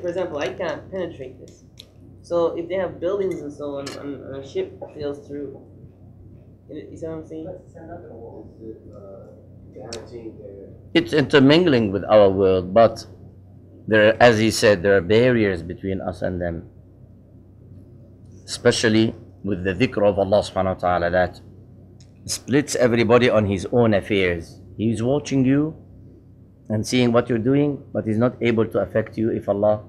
for example, I can't penetrate this. So if they have buildings and so on, and a ship sails through, you see what I'm saying? It's intermingling with our world, but there, as he said, there are barriers between us and them, especially with the dhikr of Allah subhanahu wa ta'ala that splits everybody on his own affairs. He's watching you and seeing what you're doing, but he's not able to affect you if Allah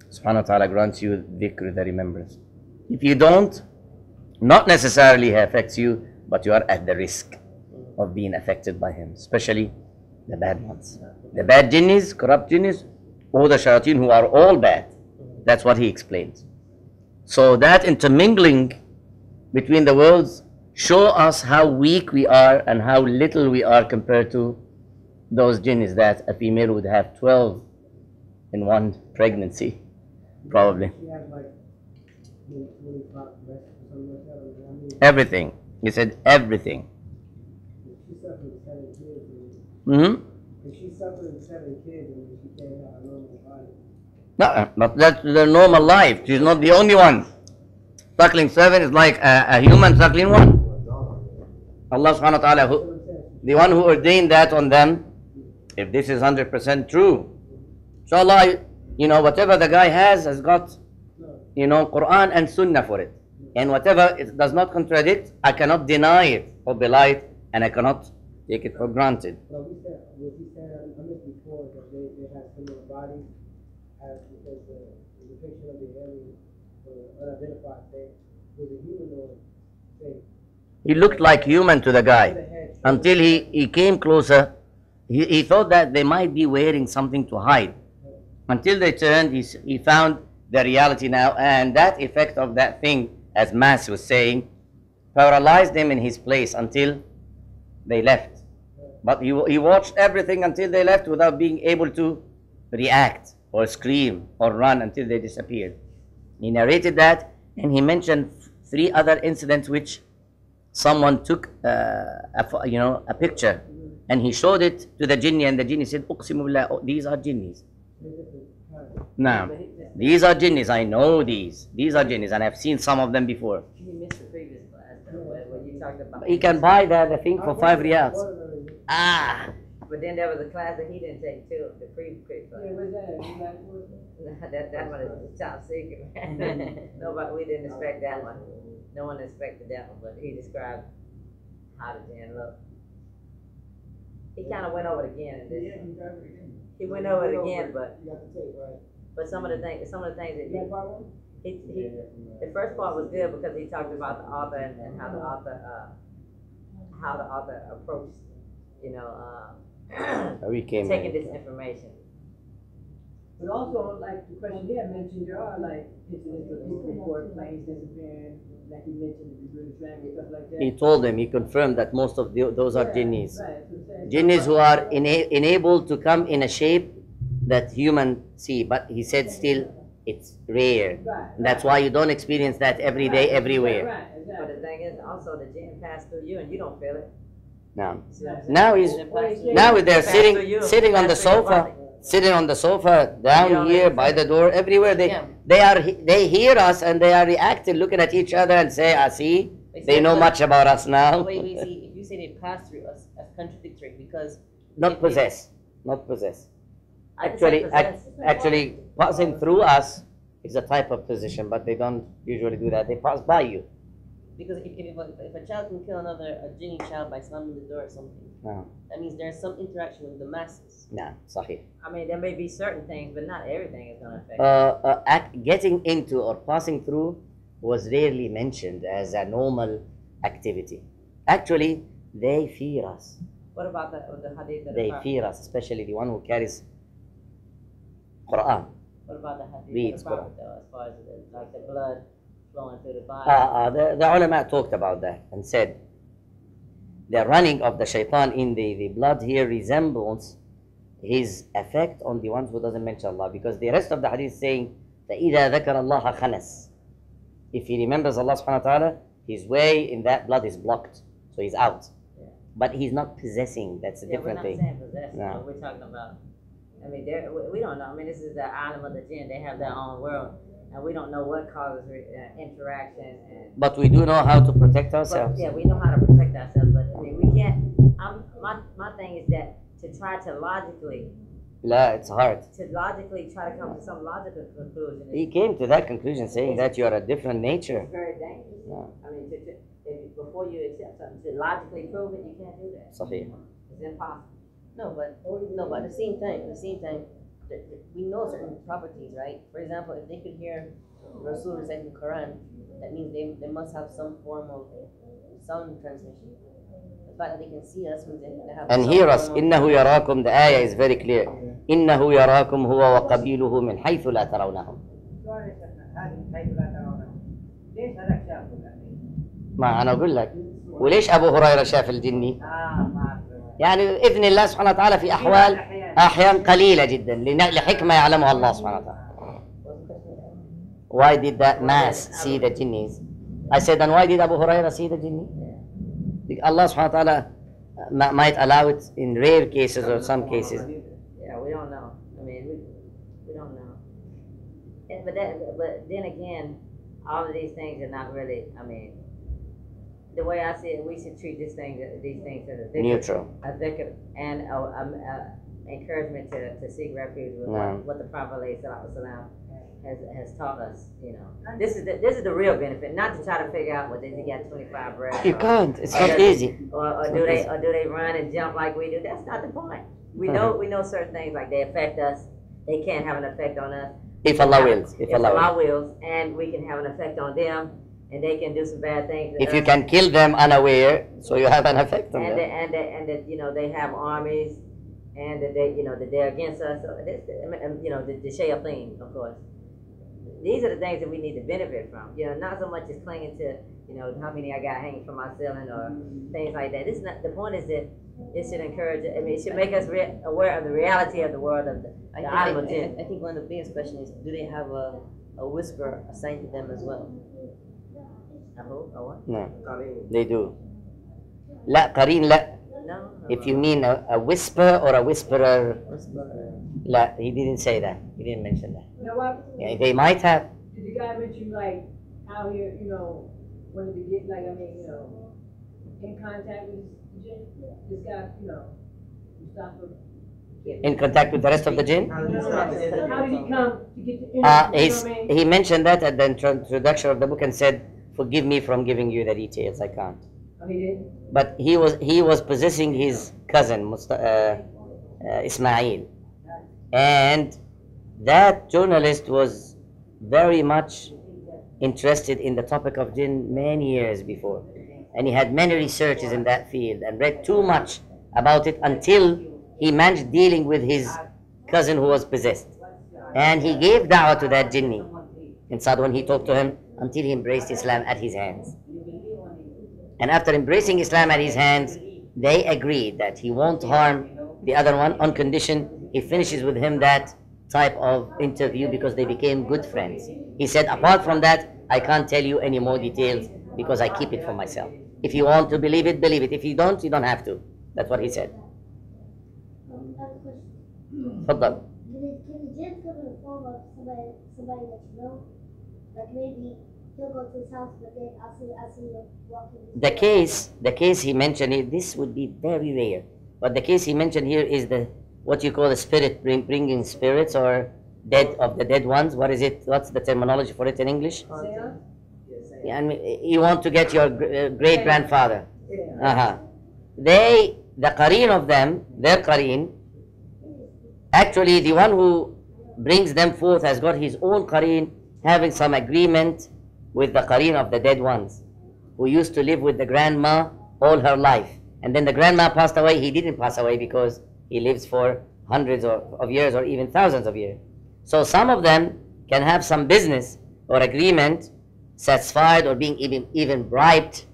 subhanahu wa ta'ala grants you dhikr, the remembrance. If you don't, not necessarily he affects you, but you are at the risk of being affected by him, especially the bad ones. The bad jinnis, corrupt jinnis, or the shayateen who are all bad. That's what he explains. So that intermingling between the worlds show us how weak we are and how little we are compared to those jinnis that a female would have 12 in one pregnancy, probably. Everything. He said everything. Mm-hmm. She's suffering 7 kids and she can't have a normal body. No, but that's the normal life. She's not the only one. Suckling 7 is like a human suckling 1. Allah subhanahu wa ta'ala, the one who ordained that on them, if this is 100% true, inshallah, whatever the guy has got, Quran and Sunnah for it. And whatever it does not contradict, I cannot deny it or belie it, and I cannot take it for granted. But we said, I missed before that they have similar bodies as because the depiction of the alien or unidentified thing was a humanoid thing. He looked like human to the guy until he came closer. He thought that they might be wearing something to hide. Until they turned, he found the reality now, and that effect of that thing, as Mas was saying, paralyzed him in his place until they left. But he watched everything until they left without being able to react or scream or run until they disappeared. He narrated that, and he mentioned 3 other incidents which someone took a picture, and he showed it to the jinni, and the jinni said, "Uqsimu billah, oh, these are jinnis." Now, these are jinnis. I know these. These are jinnis, and I've seen some of them before. You missed the previous class when you talked about. He can buy the thing for 5 riyals. Ah. But then there was a class that he didn't take too, the pre-class. Yeah, what's that? that one is the top secret. Nobody, we didn't expect that one. No one expected that one, but he described how the Jinn looked. He kind of went over it again in this. He went over it again, but some of the things that the first part was good because he talked about the author and how the author approached, taking this information. But also, like the question he had mentioned, there are like incidents where people report planes disappearing, like he mentioned the British language, stuff like that. He told them, he confirmed that most of those are jinnis. Right, Jinnis who are enabled to come in a shape that humans see, but he said still it's rare. That's why you don't experience that every day, everywhere. But the thing is, also the Jinn passed through you and you don't feel it. Now they're sitting on the sofa. Sitting on the sofa, down here, by the door, everywhere. They hear us and they are reacting, looking at each other and say, "I see, they know much about us now." Wait, see, if you say they pass through us, that's contradictory because Not possess. Actually, passing through us is a type of possession, but they don't usually do that. They pass by you. Because if a child can kill a Jinni child by slamming the door or something, that means there's some interaction with the masses. No, sahih. I mean, there may be certain things, but not everything is going to affect Getting into or passing through was rarely mentioned as a normal activity. Actually, they fear us. What about the hadith? They fear us, especially the one who carries Quran. What about the hadith? Reads Quran. As far as like the blood flowing through the body. The ulama talked about that and said the running of the shaitan in the blood here resembles his effect on the ones who doesn't mention Allah, because the rest of the hadith is saying فَإِذَا ذَكَرَ اللَّهَ خَنَسْ. If he remembers Allah subhanahu wa ta'ala, his way in that blood is blocked, so he's out. But he's not possessing. That's a different thing. We're not saying possessing, but we're talking about I mean, we don't know. I mean, this is the island of the Jinn. They have their own world, and we don't know what causes interaction. And But we do know how to protect but, ourselves. yeah, we know how to protect ourselves. But I mean, we can't. My thing is that to try to logically La, it's hard. try to come to some logical conclusion. He came to that conclusion saying that you are a different nature. It's very dangerous. Yeah. I mean, before you accept something, to logically prove it, you can't do that. Sahih. It's impossible. No, but at the same time, we know certain properties, right? For example, if they could hear Rasul recite the Quran, that means they must have some form of sound transmission. The fact that they can see us means they have. And some hear us. form of- إنه يراكم. The ayah is very clear. إنه يراكم هو وقبيله من حيث لا ترونهم. ما أنا أقول لك. وليش أبو هريرة شاف الجني؟ يعني بإذن الله سبحانه وتعالى في أحيان قليلة جدا لحكمة يعلمها الله سبحانه وتعالى. Why did that mass see the jinnis? I said, and why did Abu Huraira see the jinni? Allah subhanahu wa ta'ala might allow it in rare cases or some cases. Yeah, we don't know. I mean, we don't know. But then again, all of these things are not really. I mean, the way I see it, we should treat these things as a Neutral. And encouragement to seek refuge with what the Prophet has taught us. You know, this is the real benefit, not to try to figure out what they got 25 breaths. You can't. It's not easy. Or do they run and jump like we do? That's not the point. We know certain things like they affect us. They can't have an effect on us. If Allah wills. If Allah wills, and we can have an effect on them, and they can do some bad things. If you can kill them unaware, so you have an effect on them. And that they have armies, and that that they're against us. So this, the shayateen, of course. These are the things that we need to benefit from. Not so much as clinging to how many I got hanging from my ceiling or things like that. This is not the point. Is that it should encourage. I mean, it should make us aware of the reality of the world of the animal Jinn. I think one of the biggest questions is, do they have a whisper assigned to them as well? What? No, they do. لا قرين لا. No. If you mean a whisper or a whisperer, Whisper. لا, he didn't say that. He didn't mention that. You know what? Yeah, they might have. Did the guy mention like how he, wanted to get in contact with this guy, Mustafa? In contact with the rest of the jinn? How did he come to get the He mentioned that at the introduction of the book and said, "Forgive me from giving you the details. I can't." Oh, he didn't? But he was possessing his cousin Ismail, and that journalist was very much interested in the topic of jinn many years before, and he had many researches in that field and read too much about it until he managed dealing with his cousin who was possessed, and he gave da'wah to that jinni in Saad when he talked to him until he embraced Islam at his hands. And after embracing Islam at his hands, they agreed that he won't harm the other one on condition he finishes with him that type of interview, because they became good friends. He said, apart from that, I can't tell you any more details because I keep it for myself. If you want to believe it, believe it. If you don't, you don't have to. That's what he said. تفضل. Can the jinn come in the form of somebody that you know? Like maybe he'll go to his house, but then I see him walking. The case he mentioned, this would be very rare. But the case he mentioned here is what you call the spirit, bringing spirits or the dead ones. What is it? What's the terminology for it in English? Yeah, and you want to get your great grandfather. The qareen of them, their qareen, actually the one who brings them forth has got his own qareen, having some agreement with the qareen of the dead ones, who used to live with the grandma all her life. And then the grandma passed away. He didn't pass away because he lives for hundreds of years or even thousands of years. So some of them can have some business or agreement satisfied or being even bribed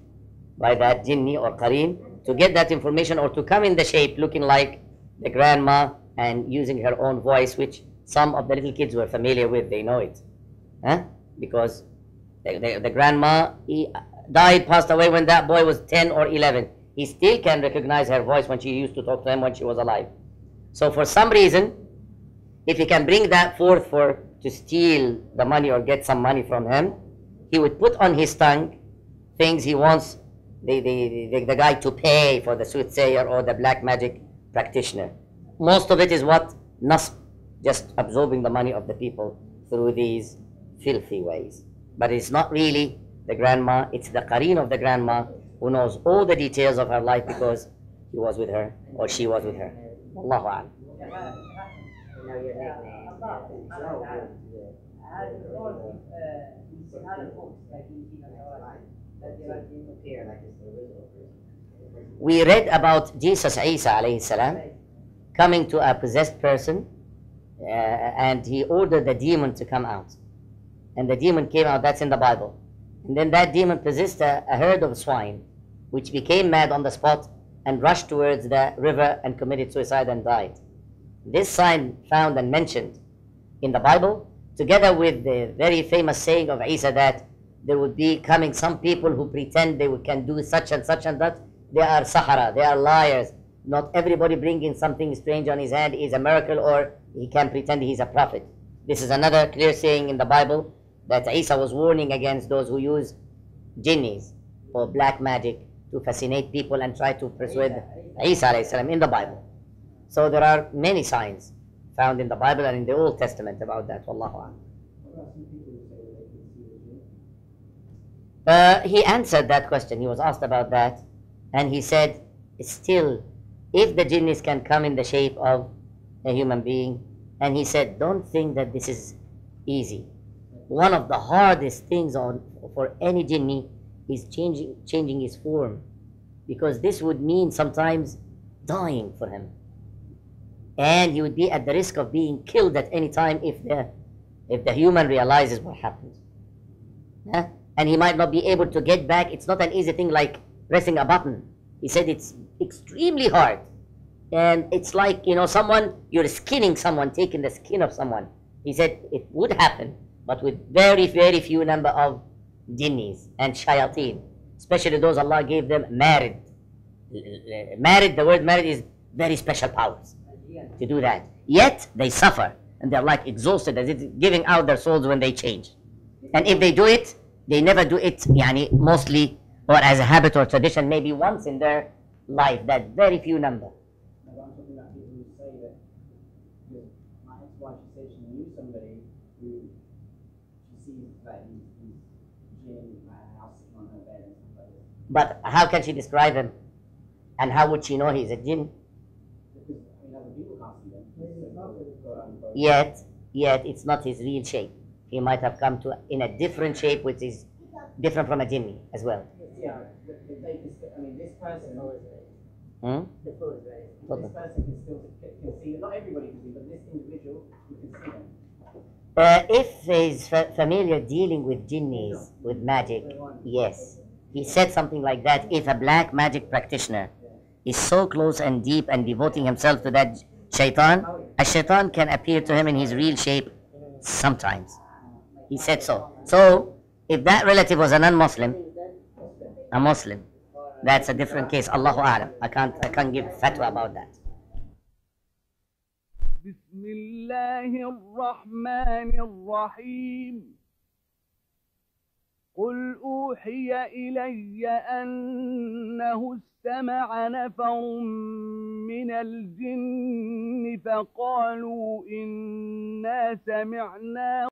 by that jinni or qareen to get that information, or to come in the shape looking like the grandma and using her own voice, which some of the little kids were familiar with. They know it. Because the grandma died, passed away when that boy was 10 or 11. He still can recognize her voice when she used to talk to him when she was alive. So for some reason, if he can bring that forth to steal the money or get some money from him, he would put on his tongue things he wants the guy to pay for the soothsayer or the black magic practitioner. Most of it is what? Nasb, just absorbing the money of the people through these filthy ways. But it's not really the grandma, it's the qareen of the grandma who knows all the details of her life because he was with her or she was with her. Wallahu a'lam. You know your nickname. We read about Jesus Isa alayhi salam coming to a possessed person and he ordered the demon to come out. And the demon came out, that's in the Bible. And then that demon possessed a herd of swine, which became mad on the spot and rushed towards the river and committed suicide and died. This sign found and mentioned in the Bible, together with the very famous saying of Isa that there would be coming some people who pretend they can do such and that. They are sahara, they are liars. Not everybody bringing something strange on his hand is a miracle or he can pretend he's a prophet. This is another clear saying in the Bible that Isa was warning against those who use jinnis or black magic to fascinate people and try to persuade Isa alayhi salam in the Bible. So there are many signs found in the Bible and in the Old Testament about that. Wallahu a'lam. He answered that question. He was asked about that and he said, still, if the jinnis can come in the shape of a human being, and he said, don't think that this is easy. One of the hardest things for any jinni is changing his form, because this would mean sometimes dying for him. And he would be at the risk of being killed at any time if the human realizes what happened. Yeah? And he might not be able to get back. It's not an easy thing like pressing a button. He said it's extremely hard. And it's like, you're skinning someone, taking the skin of someone. He said it would happen, but with very, very few number of jinnis and shayateen, especially those Allah gave them married. The word married is very special powers to do that. Yet they suffer and they're like exhausted as if giving out their souls when they change. And if they do it, they never do it mostly or as a habit or tradition, maybe once in their life, that very few number. But how can she describe him? And how would she know he's a jinn? Yet it's not his real shape. He might have come in a different shape, which is different from a jinni as well. Yeah, this person. The food is ready. This person can see. Not everybody can see, but this individual, you can see them. If he's familiar dealing with jinnis, with magic, yes. He said something like that. If a black magic practitioner is so close and deep and devoting himself to that shaitan, a shaitan can appear to him in his real shape sometimes. He said so. So, if that relative was a non-Muslim, a Muslim, that's a different case. Allahu A'lam. I can't give fatwa about that. بسم الله الرحمن الرحيم قل أوحي إلي أنه استمع نفر من الجن فقالوا إنا سمعنا